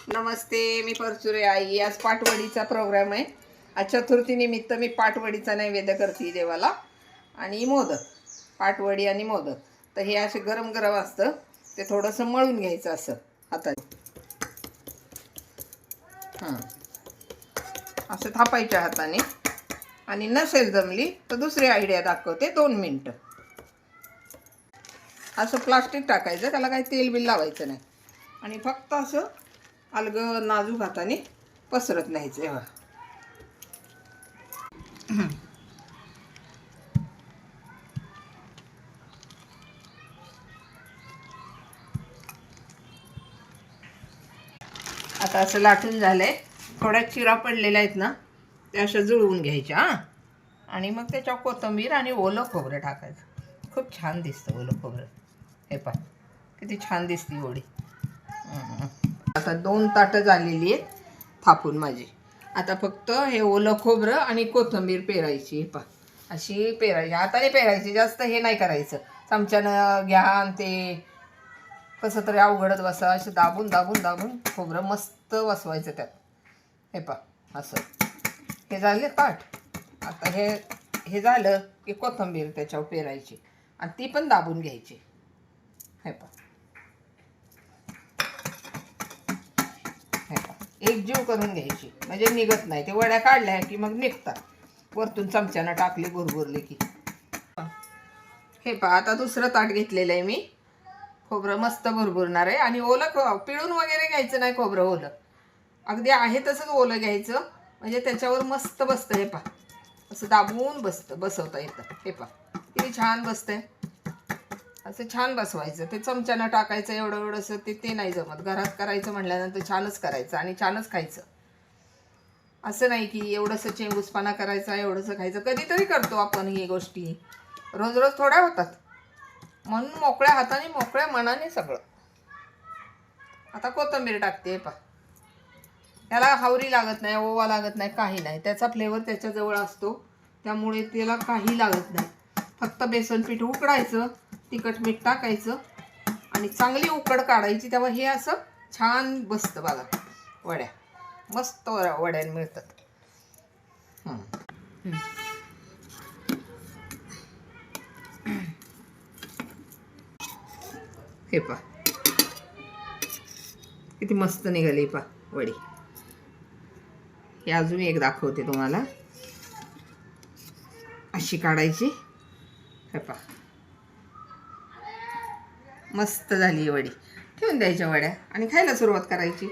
नमस्ते, मी परचुरे आई. आज पाटवडीचा प्रोग्राम आहे. आज चतुर्थीनिमित्त मी पाटवडीचा नैवेद्य करते देवाला. आणि मोदक, पाटवडी आणि मोदक. तर हे असे गरम गरम असतं, ते थोडंसं मळून घ्यायचं असं हाताने. हां, असं थापायच्या हाताने. आणि नसेल जमली तर दुसरी आयडिया दाखवते. 2 मिनटं असं प्लास्टिक टाकायचं, त्याला काही तेल बिल लावायचं नाही. आणि फक्त असं अलगद नाजूक हाताने पसरत न्यायचं. तेव्हा आता असं लाटून झालंय. थोड्या चिरा पडलेल्या आहेत ना, त्या अशा जुळवून घ्यायच्या. हां, आणि मग त्याच्यावर कोथिंबीर आणि ओलं खोबरं टाकायचं. खूप छान दिसतं ओलं खोबरं. हे पहा किती छान दिसते वडी. आता 2 ताटं झालेली आहेत थापून माझी. आता फक्त हे ओलं खोबरं आणि कोथिंबीर पेरायची. हे पहा अशी पेरायची, हाताने पेरायची. जास्त हे नाही करायचं, चमच्यानं घ्या आणि ते कसं तरी अवघडत बसा. असं दाबून दाबून दाबून खोबरं मस्त बसवायचं त्यात. हे पहा असं. हे झाले ताट. आता हे झालं की कोथिंबीर त्याच्यावर पेरायची आणि ती पण दाबून घ्यायची. हे पहा, हे पहा एकजीव करून घ्यायची, म्हणजे निघत नाही. ते वड्या काढल्या की मग निघतात. वरतून चमच्यानं टाकली भुरभुरली की. हे पहा, आता दुसरं ताट घेतलेलं आहे मी. खोबरं मस्त भुरभुरणार आहे. आणि ओलं पिळून वगैरे घ्यायचं नाही खोबरं. ओलं अगदी आहे तसंच ओलं घ्यायचं, म्हणजे त्याच्यावर मस्त बसतं. हे पहा असं दाबून बसवता येतं. हे पहा किती छान बसतंय. असं छान बसवायचं. ते चमच्यानं टाकायचं एवढंसं ते नाही जमत. घरात करायचं म्हटल्यानंतर छानच करायचं आणि छानच खायचं. असं नाही की एवढंसं चेंगूसपणा करायचा, एवढंसं खायचं. कधीतरी करतो आपण ही गोष्टी, रोज रोज थोड्या होतात. म्हणून मोकळ्या हाताने मोकळ्या मनाने सगळं. आता कोथिंबीर टाकते. पहा त्याला हावरी लागत नाही, ओवा लागत नाही, काही नाही. त्याचा फ्लेवर त्याच्याजवळ असतो, त्यामुळे त्याला काही लागत नाही. फक्त बेसन पीठ उकडायचं, तिखट मीठ टाकायचं आणि चांगली उकड काढायची. तेव्हा हे असं छान बसतं बघा. वड्या मस्त वड्या मिळतात. हे पहा किती मस्त निघाली. पहा वडी. हे अजून एक दाखवते तुम्हाला. अशी काढायची. हे पहा मस्त झाली वडी. ठेवून द्यायच्या वड्या आणि खायला सुरुवात करायची.